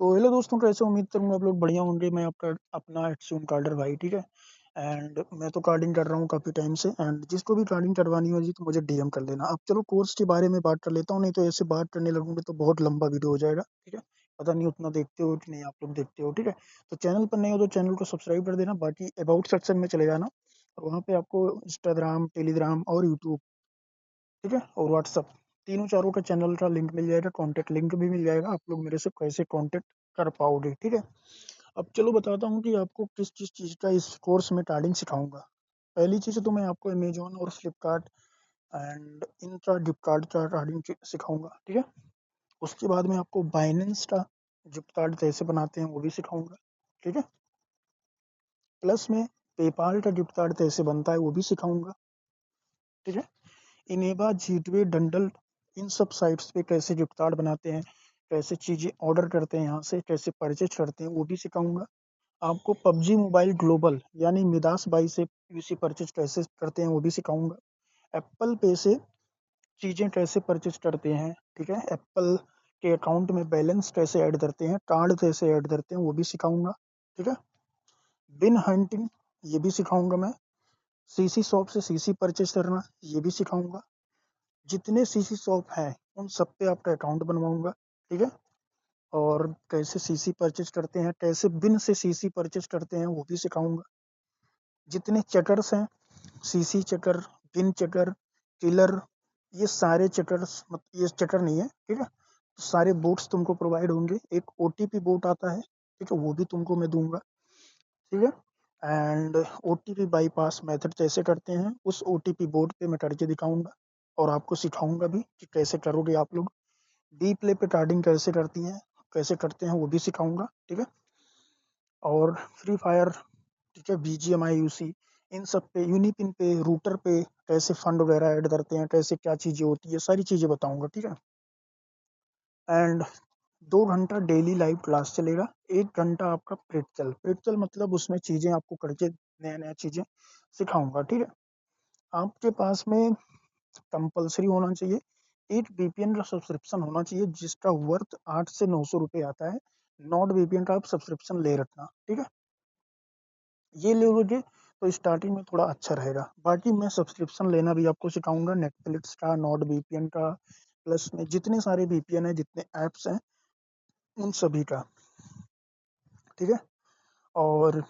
तो हेलो दोस्तों, कैसे हो? उम्मीद करूँगा आप लोग बढ़िया होंगे। मैं आपका अपना एचसीएम कार्डर भाई, ठीक है? एंड मैं तो कार्डिंग कर रहा हूँ काफ़ी टाइम से। एंड जिसको भी कार्डिंग करवानी हो जी तो मुझे डीएम कर लेना। अब चलो कोर्स के बारे में बात कर लेता हूँ, नहीं तो ऐसे बात करने लगूँगा तो बहुत लंबा वीडियो हो जाएगा, ठीक है? पता नहीं उतना देखते हो कि नहीं आप लोग देखते हो, ठीक है? तो चैनल पर नए हो तो चैनल को सब्सक्राइब कर देना, बाकी अबाउट सेक्शन में चले जाना और वहाँ पे आपको इंस्टाग्राम, टेलीग्राम और यूट्यूब, ठीक है? और व्हाट्सएप, तीनों चारों का चैनल का लिंक मिल जाएगा, कॉन्टैक्ट लिंक भी मिल जाएगा। आप लोग मेरे से कैसे कॉन्टैक्ट कर पाओगे, ठीक है? अब चलो बताता हूँ कि आपको किस-किस चीज़ का इस कोर्स में कोडिंग सिखाऊँगा। पहली चीज़ तो मैं आपको अमेज़न और फ्लिपकार्ट एंड इनका फ्लिपकार्ट का कोडिंग सिखाऊँगा, ठीक है? उसके बाद मैं आपको बाइनेंस का गिफ्ट कार्ड कैसे बनाते हैं वो भी सिखाऊँगा, ठीक है? प्लस में पेपाल का गिफ्ट कार्ड कैसे बनता है वो भी सिखाऊँगा, ठीक है? इनेबा, जीटवे, डंडल, इन सब साइट्स पे कैसे गिफ्ट कार्ड बनाते हैं, कैसे चीज़ें ऑर्डर करते हैं यहाँ से, कैसे परचेज़ करते हैं वो भी सिखाऊँगा। आपको पबजी मोबाइल ग्लोबल यानी मिडास बाई से पीसी परचेज कैसे करते हैं वो भी सिखाऊँगा। एप्पल पे से चीज़ें कैसे परचेज करते हैं, ठीक है? एप्पल के अकाउंट में बैलेंस कैसे ऐड करते हैं, कार्ड कैसे ऐड करते हैं वो भी सिखाऊँगा, ठीक है? बिन हंटिंग ये भी सिखाऊँगा मैं। सीसी शॉप से सीसी परचेज करना ये भी सिखाऊँगा। जितने सीसी शॉप हैं उन सब पे आपका अकाउंट बनवाऊँगा, ठीक है? और कैसे सीसी परचेज करते हैं, कैसे बिन से सीसी परचेज करते हैं वो भी सिखाऊँगा। जितने चेकर्स हैं, CC checker, pin checker, killer, ये सारे चेकर्स ये चेकर नहीं है, ठीक है? तो सारे बोट्स तुमको प्रोवाइड होंगे। एक ओटीपी बोट आता है, ठीक है? वो भी तुमको मैं दूँगा, ठीक है? एंड ओटीपी बाईपास मेथड कैसे करते हैं, उस ओटीपी बोट पे मैं करके दिखाऊँगा और आपको सिखाऊँगा भी कि कैसे करोगे आप लोग। डी प्ले पे कार्डिंग कैसे करती हैं, कैसे करते हैं वो भी सिखाऊँगा, ठीक है? और फ्री फायर, ठीक है, बीजीएमआई, यूसी, इन सब पे, यूनिपिन पे, रूटर पे कैसे फंड वगैरह ऐड करते हैं, कैसे क्या चीज़ें होती है, सारी चीज़ें बताऊँगा, ठीक है? एंड 2 घंटा डेली लाइव क्लास चलेगा, 1 घंटा आपका प्रैक्टिकल। प्रैक्टिकल मतलब उसमें चीज़ें आपको करके नया-नया चीज़ें सिखाऊँगा, ठीक है? आपके पास में कंपल्सरी होना चाहिए, एक वीपीएन का सब्सक्रिप्शन होना चाहिए जिसका वर्थ 8 से 900 रुपए आता है। नॉट वीपीएन का आप सब्सक्रिप्शन ले रखना, ठीक है? ये लोगे तो स्टार्टिंग में थोड़ा अच्छा रहेगा। बाकी मैं सब्सक्रिप्शन लेना भी आपको सिखाऊँगा, नेटफ्लिक्स का, नॉट वीपीएन का, प्लस में जितने सारे वीपीएन हैं, जितने ऐप्स हैं, उन सभी का, ठीक है? और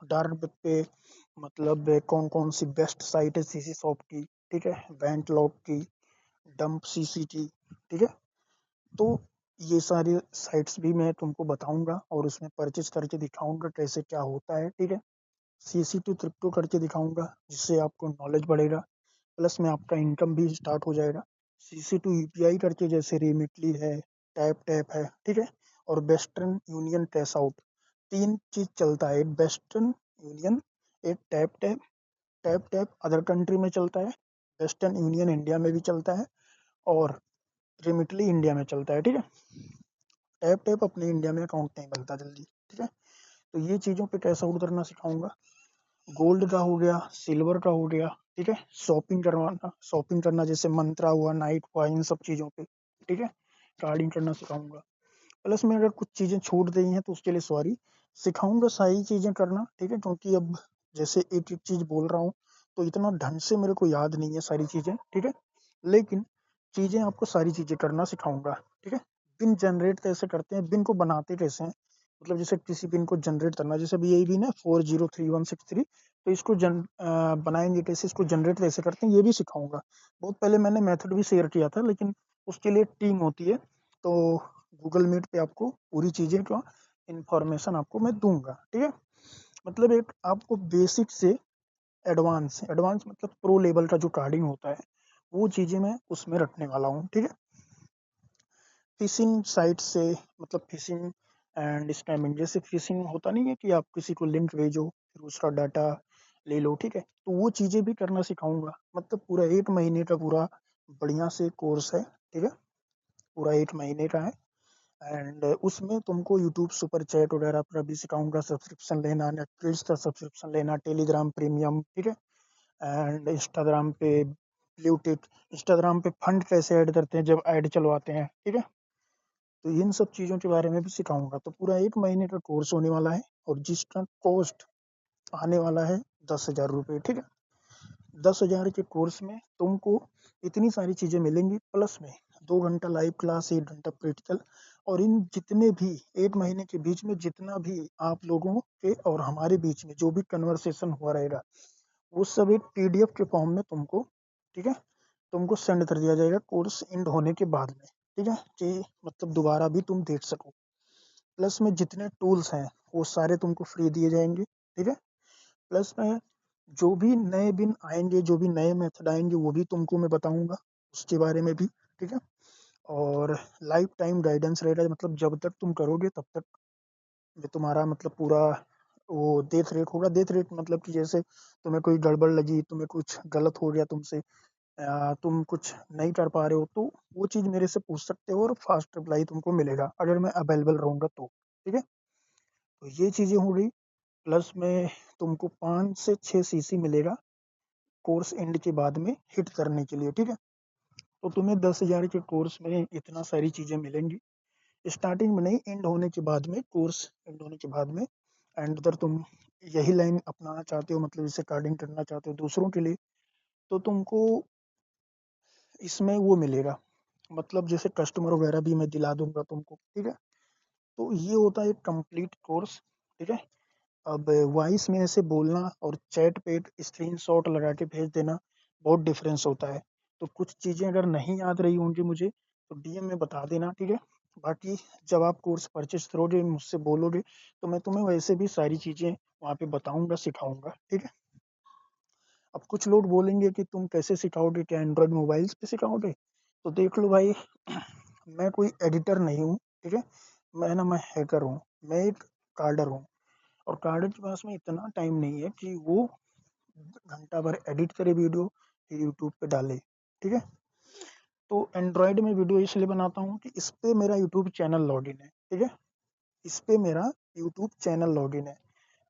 डार्क वेब पे मतलब कौन-कौन सी बेस्ट साइट है सीसी शॉप की, ठीक है? वेंटलॉग की, डंप सीसी की, ठीक है? तो ये सारी साइट्स भी मैं तुमको बताऊँगा और उसमें परचेज़ करके दिखाऊँगा कैसे क्या होता है, ठीक है? सीसी टू क्रिप्टो करके दिखाऊँगा, जिससे आपको नॉलेज बढ़ेगा, प्लस में आपका इनकम भी स्टार्ट हो जाएगा। सीसी टू यूपीआई करके जैसे रिमिटली है, टैप टैप है, ठीक है? और वेस्टर्न यूनियन कैश आउट, 3 चीज़ चलता है, एक वेस्टर्न यूनियन, एक tap tap, tap tap other country में चलता है, वेस्टर्न यूनियन इंडिया में भी चलता है और रिमिटली इंडिया में चलता है, ठीक है? टैप टैप अपने इंडिया में अकाउंट नहीं बनता जल्दी, ठीक है? तो ये चीज़ों पे कैश आउट करना सिखाऊँगा। गोल्ड का हो गया, सिल्वर का हो गया, ठीक है? शॉपिंग करना जैसे मंत्रा हुआ, नाइक हुआ, इन सब चीज़ों पे, ठीक है? कार्डिंग करना सिखाऊँगा। प्लस में अगर कुछ चीज़ें छूट गई हैं तो उसके लिए सॉरी, सिखाऊँगा सारी चीज़ें करना, ठीक है? क्योंकि अब जैसे एक-एक चीज़ बोल रहा हूँ, तो इतना ढंग से मेरे को याद नहीं है सारी चीज़ें, ठीक है? लेकिन चीज़ें आपको सारी चीज़ें करना सिखाऊँगा, ठीक है? पिन जनरेट कैसे करते हैं, पिन को बनाते कैसे हैं, मतलब जैसे किसी पिन को जनरेट करना, जैसे अभी यही पिन है 403163, तो इसको बनाएँगे कैसे, इसको जनरेट कैसे करते हैं, ये भी सिखाऊँगा। बहुत पहले मैंने मेथड भी शेयर किया था, लेकिन उसके लिए टीम होती है, तो गूगल मीट पे आपको पूरी चीज़ें का इन्फॉर्मेशन आपको मैं दूँगा, ठीक है? मतलब एक आपको बेसिक से एडवांस एडवांस मतलब प्रो लेवल का जो कार्डिंग होता है, वो चीज़ें मैं उसमें रखने वाला हूँ, ठीक है? फ़िशिंग साइट से मतलब फ़िशिंग एंड स्कैमिंग, जैसे फ़िशिंग होता नहीं है कि आप किसी को लिंक भेजो, फिर उसका डाटा ले लो, ठीक है? तो वो चीज़ें भी करना सिखाऊँगा। मतलब पूरा 1 महीने का पूरा बढ़िया से कोर्स है, ठीक है? पूरा 1 महीने का है एंड उसमें तुमको यूट्यूब सुपर चैट वगैरह पर भी सिखाऊँगा, सब्सक्रिप्शन लेना, नेटफ्लिक्स का सब्सक्रिप्शन लेना, टेलीग्राम प्रीमियम, ठीक है? एंड इंस्टाग्राम पे ब्लू टिक, इंस्टाग्राम पे फंड कैसे ऐड करते हैं जब ऐड चलवाते हैं, ठीक है? तो इन सब चीज़ों के बारे में भी सिखाऊँगा। तो पूरा 1 महीने का कोर्स होने वाला है और जिसका कॉस्ट आने वाला है ₹10,000, ठीक है? 10,000 के कोर्स में तुमको इतनी सारी चीज़ें मिलेंगी, प्लस में 2 घंटा लाइव क्लास, 1 घंटा प्रैक्टिकल, और इन जितने भी 1 महीने के बीच में जितना भी आप लोगों के और हमारे बीच में जो भी कन्वर्सेशन हुआ रहेगा, वो सब एक पीडीएफ के फॉर्म में तुमको, ठीक है, तुमको सेंड कर दिया जाएगा कोर्स एंड होने के बाद में, ठीक है? कि मतलब दोबारा भी तुम देख सको। प्लस में जितने टूल्स हैं, वो सारे तुमको फ्री दिए जाएँगे, ठीक है? प्लस में जो भी नए बिन आएँगे, जो भी नए मेथड आएँगे, वो भी तुमको मैं बताऊँगा, उसके बारे में भी, ठीक है? और लाइफ टाइम गाइडेंस रहेगा, मतलब जब तक तुम करोगे तब तक ये तुम्हारा मतलब पूरा वो डेथ रेट होगा। डेथ रेट मतलब कि जैसे तुम्हें कोई गड़बड़ लगी, तुम्हें कुछ गलत हो गया तुमसे, तुम कुछ नहीं कर पा रहे हो, तो वो चीज़ मेरे से पूछ सकते हो और फास्ट रिप्लाई तुमको मिलेगा, अगर मैं अवेलेबल रहूँगा तो, ठीक है? तो ये चीज़ें हो गई। प्लस में तुमको 5 से 6 सीसी मिलेगा कोर्स एंड के बाद में हिट करने के लिए, ठीक है? तो तुम्हें 10,000 के कोर्स में इतना सारी चीज़ें मिलेंगी। स्टार्टिंग में नहीं, एंड होने के बाद में, कोर्स एंड होने के बाद में, एंड उधर तुम यही लाइन अपनाना चाहते हो, मतलब जैसे कार्डिंग करना चाहते हो दूसरों के लिए, तो तुमको इसमें वो मिलेगा, मतलब जैसे कस्टमर वगैरह भी मैं दिला दूँगा तुमको, ठीक है? तो ये होता है एक कंप्लीट कोर्स, ठीक है? अब वॉइस में ऐसे बोलना और चैट पे स्क्रीनशॉट लगा के भेज देना, बहुत डिफरेंस होता है। तो कुछ चीज़ें अगर नहीं याद रही होंगी मुझे, तो डीएम में बता देना, ठीक है? बाकी जब आप कोर्स परचेज़ करोगे, मुझसे बोलोगे, तो मैं तुम्हें वैसे भी सारी चीज़ें वहाँ पे बताऊँगा, सिखाऊँगा, ठीक है? अब कुछ लोग बोलेंगे कि तुम कैसे सिखाओगे? क्या एंड्रॉइड मोबाइल्स पे सिखाओगे? तो देख लो भाई, मैं कोई एडिटर नहीं हूँ, ठीक है? मैं हैकर हूँ, मैं एक कार्डर हूँ, और कार्डर के पास में इतना टाइम नहीं है कि वो घंटा भर एडिट करे वीडियो, फिर यूट्यूब पे डाले, ठीक है? तो एंड्रॉयड में वीडियो इसलिए बनाता हूँ कि इस पे मेरा यूट्यूब चैनल लॉगिन है, ठीक है? इस पे मेरा यूट्यूब चैनल लॉगिन है।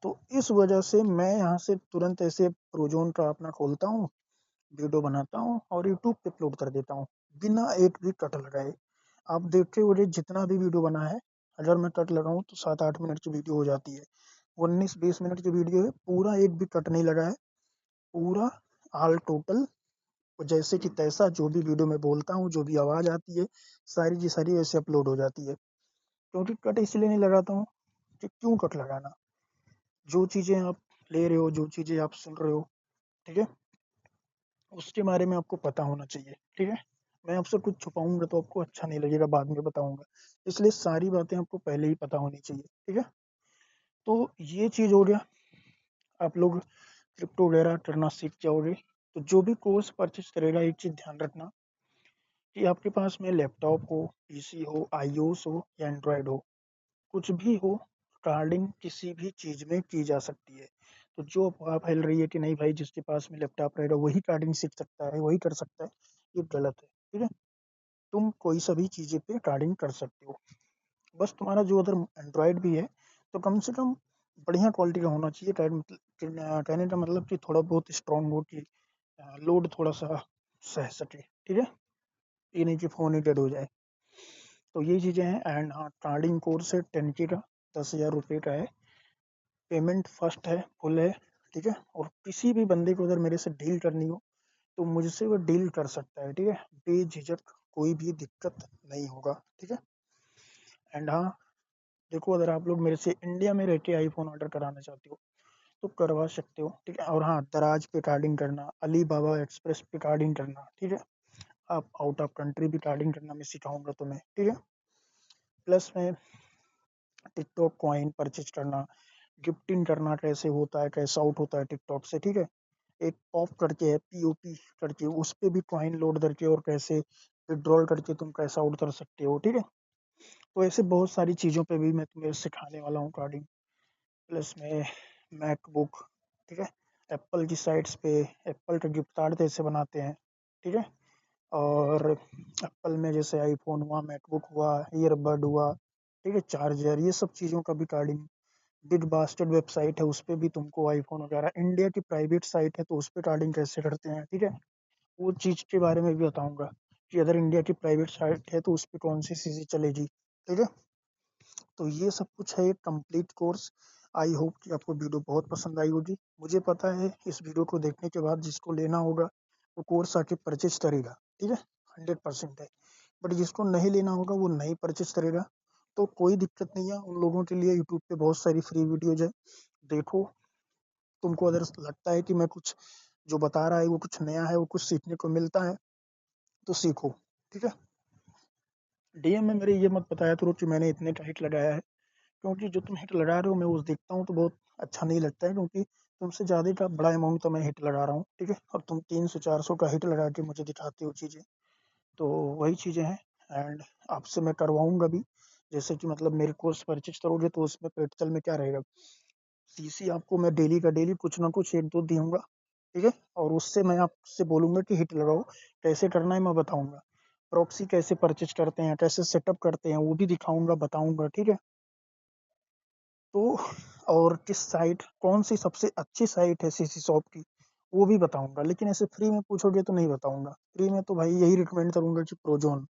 तो इस वजह से मैं यहाँ से तुरंत ऐसे प्रोजोन का अपना खोलता हूँ, वीडियो बनाता हूँ और यूट्यूब पे अपलोड कर देता हूँ, बिना एक भी कट लगाए। आप देखते होंगे जितना भी वीडियो बना है, अगर मैं कट लगाऊँ तो 7-8 मिनट की वीडियो हो जाती है। 19-20 मिनट की वीडियो है, पूरा एक भी कट नहीं लगा है, पूरा ऑल टोटल जैसे कि तैसा जो भी वीडियो में बोलता हूँ, जो भी आवाज़ आती है, सारी की सारी वैसे अपलोड हो जाती है। क्योंकि कट इसलिए नहीं लगाता हूँ कि क्यों कट लगाना? जो चीज़ें आप ले रहे हो, जो चीज़ें आप सुन रहे हो, ठीक है? उसके बारे में आपको पता होना चाहिए, ठीक है? मैं आपसे कुछ छुपाऊँगा तो आपको अच्छा नहीं लगेगा, बाद में बताऊँगा। इसलिए सारी बातें आपको पहले ही पता होनी चाहिए, ठीक है? तो ये चीज़ हो गया, आप लोग क्रिप्टो वगैरह करना सीख जाओगे। तो जो भी कोर्स परचेज़ करेगा, एक चीज़ ध्यान रखना कि आपके पास में लैपटॉप हो, पीसी हो, आईओएस हो या एंड्रॉयड हो, कुछ भी हो, कार्डिंग किसी भी चीज़ में की जा सकती है। तो जो अफ़वाह फैल रही है कि नहीं भाई जिसके पास में लैपटॉप रहेगा वही कार्डिंग सीख सकता है, वही कर सकता है, ये गलत है, ठीक है? तुम कोई सा भी चीज़ें पे कार्डिंग कर सकते हो। बस तुम्हारा जो अगर एंड्रॉयड भी है, तो कम से कम बढ़िया क्वालिटी का होना चाहिए। कहने का मतलब कि थोड़ा बहुत स्ट्रॉन्ग हो कि लोड थोड़ा-सा सह सके, ठीक है? ये नहीं कि फ़ोन ही डेड हो जाए। तो ये चीज़ें हैं, एंड हाँ, कार्डिंग कोर्स है 10 के का, ₹10,000 का है। पेमेंट फर्स्ट है, फुल है, ठीक है? और किसी भी बंदे को अगर मेरे से डील करनी हो, तो मुझसे वो डील कर सकता है, ठीक है? बेझिझक, कोई भी दिक्कत नहीं होगा, ठीक है? एंड हाँ, देखो अगर आप लोग मेरे से इंडिया में रह के आईफ़ोन ऑर्डर कराना चाहते हो, तो करवा सकते हो, ठीक है? और हाँ, दराज पे कार्डिंग करना, अलीबाबा एक्सप्रेस पे कार्डिंग करना, ठीक है? आप आउट ऑफ कंट्री भी कार्डिंग करना मैं सिखाऊँगा तुम्हें, ठीक है? प्लस में टिकटॉक कॉइन परचेज़ करना, गिफ्टिंग करना कैसे होता है, कैश आउट होता है टिकटॉक से, ठीक है? एक पॉप करके है, पीओपी करके, उस पे भी कॉइन लोड करके और कैसे विथड्रॉल करके तुम कैश आउट कर सकते हो, ठीक है? तो ऐसे बहुत सारी चीज़ों पे भी मैं तुम्हें सिखाने वाला हूँ कार्डिंग। प्लस में मैकबुक, ठीक है? एप्पल की साइट्स पे एप्पल का गिफ्ट कार्ड कैसे बनाते हैं, ठीक है? और एप्पल में जैसे आईफ़ोन हुआ, मैकबुक हुआ, ईयरबड हुआ, ठीक है? चार्जर, ये सब चीज़ों का भी कार्डिंग। बिग बास्केट वेबसाइट है, उस पे भी तुमको आईफ़ोन वगैरह, इंडिया की प्राइवेट साइट है, तो उस पे कार्डिंग कैसे करते हैं, ठीक है? वो चीज़ के बारे में भी बताऊँगा कि अगर इंडिया की प्राइवेट साइट है, तो उस पे कौन-सी चीज़ें चलेगी, ठीक है? तो ये सब कुछ है कंप्लीट कोर्स। आई होप कि आपको वीडियो बहुत पसंद आई होगी। मुझे पता है इस वीडियो को देखने के बाद जिसको लेना होगा वो कोर्स आके परचेज करेगा, ठीक है? 100% है। बट जिसको नहीं लेना होगा वो नहीं परचेज करेगा, तो कोई दिक्कत नहीं है। उन लोगों के लिए यूट्यूब पे बहुत सारी फ्री वीडियोज है, देखो। तुमको अगर लगता है कि मैं कुछ जो बता रहा है वो कुछ नया है, वो कुछ सीखने को मिलता है, तो सीखो, ठीक है? डीएम में मेरे ये मत बताया करो कि मैंने इतने का हिट लगाया है, क्योंकि जो तुम हिट लगा रहे हो मैं वो देखता हूँ तो बहुत अच्छा नहीं लगता है, क्योंकि तुमसे ज़्यादा का बड़ा अमाउंट तो मैं हिट लगा रहा हूँ, ठीक है? और तुम 300-400 का हिट लगा के मुझे दिखाते हो चीज़ें, तो वही चीज़ें हैं। एंड आपसे मैं करवाऊँगा भी, जैसे कि मतलब मेरे कोर्स परचेज करोगे तो उसमें प्रैक्टिकल में क्या रहेगा, सीसी आपको मैं डेली का डेली कुछ ना कुछ 1-2 दूँगा, ठीक है? और उससे मैं आपसे बोलूँगा कि हिट लगाओ, कैसे करना है मैं बताऊँगा। प्रॉक्सी कैसे परचेज़ करते हैं, कैसे सेटअप करते हैं, वो भी दिखाऊँगा, बताऊँगा, ठीक है? तो और किस साइट कौन-सी सबसे अच्छी साइट है सीसी शॉप की, वो भी बताऊँगा। लेकिन ऐसे फ्री में पूछोगे तो नहीं बताऊँगा। फ्री में तो भाई यही रिकमेंड करूँगा कि प्रोज़ोन,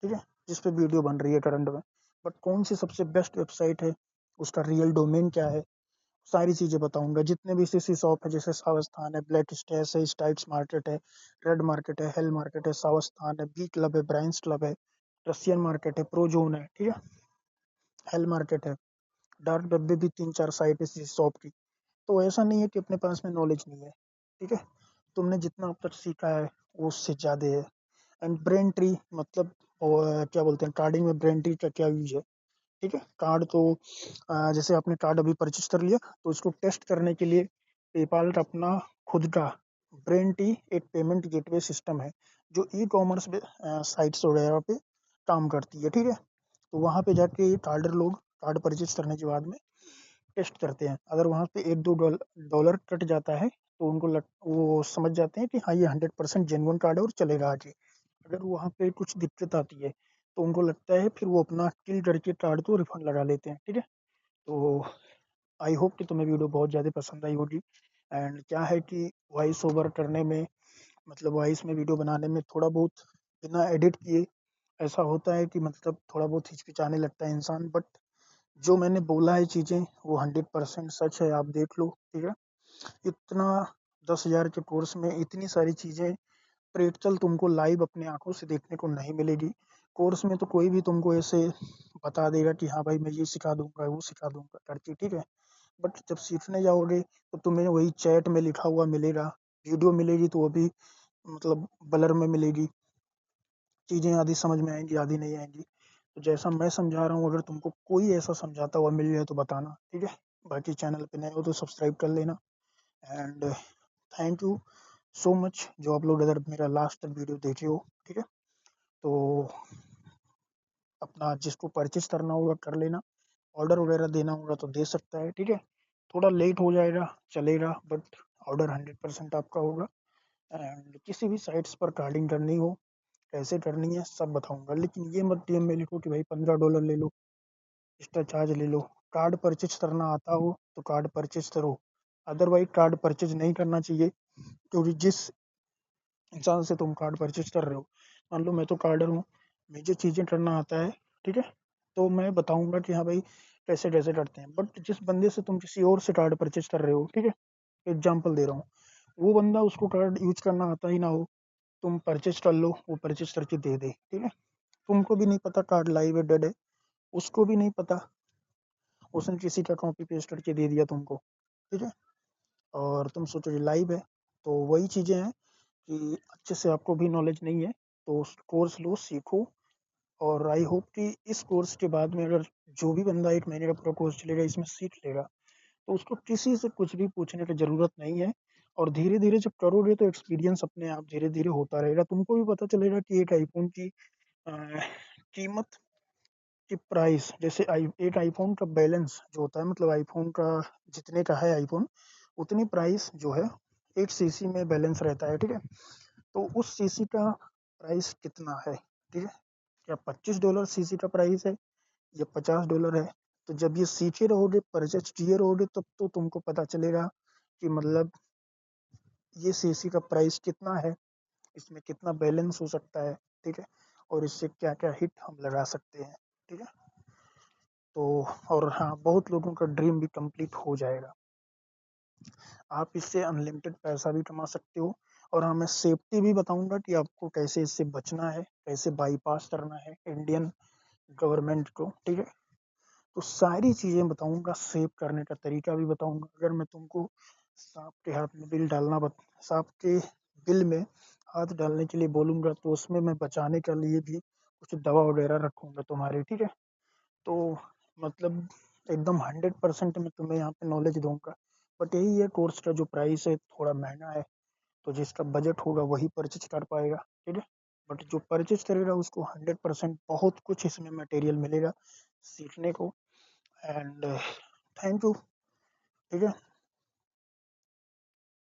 ठीक है? जिस पे वीडियो बन रही है करंट में। बट कौन-सी सबसे बेस्ट वेबसाइट है, उसका रियल डोमेन क्या है, सारी चीज़ें बताऊँगा। जितने भी सीसी शॉप है, जैसे सावस्थान है, ब्लैक स्टेस है, स्टाइट्स मार्केट है, रेड मार्केट है, हेल मार्केट है, सावस्थान है, बी क्लब है, ब्राइन्स क्लब है, रशियन मार्केट है, प्रोज़ोन है, ठीक है? हेल मार्केट है, डार्क वेब में भी 3-4 साइट है सीसी शॉप की। तो ऐसा नहीं है कि अपने पास में नॉलेज नहीं है, ठीक है? तुमने जितना अब तक सीखा है, वो उससे ज़्यादा है। एंड ब्रेन ट्री मतलब क्या बोलते हैं, कार्डिंग में ब्रेन ट्री का क्या यूज़ है, ठीक है? कार्ड तो जैसे आपने कार्ड अभी परचेज़ कर लिया, तो इसको टेस्ट करने के लिए पेपाल का अपना खुद का ब्रेन ट्री एक पेमेंट गेटवे सिस्टम है, जो ई-कॉमर्स पे साइट्स वगैरह पे काम करती है, ठीक है? तो वहाँ पे जाके कार्डर लोग कार्ड परचेज़ करने के बाद में टेस्ट करते हैं। अगर वहाँ पे 1-2 डॉलर कट जाता है, तो उनको वो समझ जाते हैं कि हाँ, ये 100% जेन्युइन कार्ड है और चलेगा आगे। अगर वहाँ पे कुछ दिक्कत आती है, तो उनको लगता है फिर वो अपना किल करके कार्ड को रिफंड लगा लेते हैं, ठीक है? तो आई होप कि तुम्हें वीडियो बहुत ज़्यादा पसंद आई होगी। एंड क्या है कि वॉइस ओवर करने में मतलब वॉइस में वीडियो बनाने में थोड़ा बहुत बिना एडिट किए ऐसा होता है कि मतलब थोड़ा बहुत हिचकिचाने लगता है इंसान, बट जो मैंने बोला है चीज़ें वो 100% सच है, आप देख लो, ठीक है? इतना 10,000 के कोर्स में इतनी सारी चीज़ें प्रैक्टिकल तुमको लाइव अपनी आँखों से देखने को नहीं मिलेगी। कोर्स में तो कोई भी तुमको ऐसे बता देगा कि हाँ भाई मैं ये सिखा दूँगा, वो सिखा दूँगा करके, ठीक है? बट जब सीखने जाओगे तो तुम्हें वही चैट में लिखा हुआ मिलेगा, वीडियो मिलेगी तो वो भी मतलब ब्लर में मिलेगी, चीज़ें आधी समझ में आएँगी, आधी नहीं आएँगी। तो जैसा मैं समझा रहा हूँ अगर तुमको कोई ऐसा समझाता हुआ मिल जाए तो बताना, ठीक है? बाकी चैनल पे नए हो तो सब्सक्राइब कर लेना। And thank you so much जो आप लोग अगर मेरा लास्ट तक वीडियो देखे हो, ठीक है? तो अपना जिसको परचेज़ करना होगा कर लेना, ऑर्डर वगैरह देना होगा तो दे सकता है, ठीक है? थोड़ा लेट हो जाएगा, चलेगा, बट ऑर्डर 100% आपका होगा। एंड किसी भी साइट्स पर कार्डिंग करनी हो, कैसे करनी है सब बताऊँगा। लेकिन ये मत डीएम में लिखो कि भाई $15 ले लो, एक्स्ट्रा चार्ज ले लो। कार्ड परचेज़ करना आता हो तो कार्ड परचेज़ करो, अदरवाइज़ कार्ड परचेज़ नहीं करना चाहिए, क्योंकि जिस इंसान से तुम कार्ड परचेज़ कर रहे हो, मान लो मैं तो कार्डर हूँ, मुझे चीज़ें करना आता है, ठीक है? तो मैं बताऊँगा कि हाँ भाई कैसे-कैसे करते हैं। बट जिस बंदे से तुम किसी और से कार्ड परचेज़ कर रहे हो, ठीक है? एग्ज़ाम्पल दे रहा हूँ, वो बंदा उसको कार्ड यूज़ करना आता ही ना हो, तुम परचेज़ कर लो, वो परचेज़ करके दे दे, ठीक है? तुमको भी नहीं पता कार्ड लाइव है, डेड है, उसको भी नहीं पता, उसने किसी का कॉपी पेस्ट करके दे दिया तुमको, ठीक है? और तुम सोचो ये लाइव है, तो वही चीज़ें हैं कि अच्छे से आपको भी नॉलेज नहीं है, तो उस कोर्स लो, सीखो। और आई होप कि इस कोर्स के बाद में अगर जो भी बंदा 1 महीने का पूरा कोर्स चलेगा, इसमें सीख लेगा, तो उसको किसी से कुछ भी पूछने की ज़रूरत नहीं है। और धीरे-धीरे जब करोगे तो एक्सपीरियंस अपने आप धीरे-धीरे होता रहेगा। तुमको भी पता चलेगा कि एक आईफ़ोन की अ, कीमत की प्राइस जैसे एक आईफ़ोन का बैलेंस जो होता है मतलब आईफ़ोन का जितने का है आईफ़ोन, उतनी प्राइस जो है 1 सीसी में बैलेंस रहता है, ठीक है? तो उस सीसी का प्राइस कितना है, ठीक है? क्या $25 सीसी का प्राइस है या $50 है? तो जब ये सीखे रहोगे, परचेज़ किए रहोगे तब तो तुमको पता चलेगा कि मतलब ये सीसी का प्राइस कितना है, इसमें कितना बैलेंस हो सकता है, ठीक है? और इससे क्या-क्या हिट हम लगा सकते हैं, ठीक है? और हाँ, बहुत लोगों का ड्रीम भी कंप्लीट हो जाएगा। आप इससे अनलिमिटेड पैसा भी कमा सकते हो और हाँ, मैं सेफ्टी भी बताऊँगा कि आपको कैसे इससे बचना है, कैसे बाईपास करना है इंडियन गवर्नमेंट को, ठीक है? तो सारी चीज़ें बताऊँगा, सेव करने का तरीका भी बताऊँगा। अगर मैं तुमको सांप के बिल में हाथ डालने के लिए बोलूँगा तो उसमें मैं बचाने के लिए भी कुछ दवा वगैरह रखूँगा तुम्हारे, ठीक है? तो मतलब एकदम 100% मैं तुम्हें यहाँ पे नॉलेज दूँगा। बट यही है, कोर्स का जो प्राइस है थोड़ा महँगा है, तो जिसका बजट होगा वही परचेज़ कर पाएगा, ठीक है? बट जो परचेज़ करेगा उसको 100% बहुत कुछ इसमें मटेरियल मिलेगा सीखने को। एंड थैंक यू, ठीक है?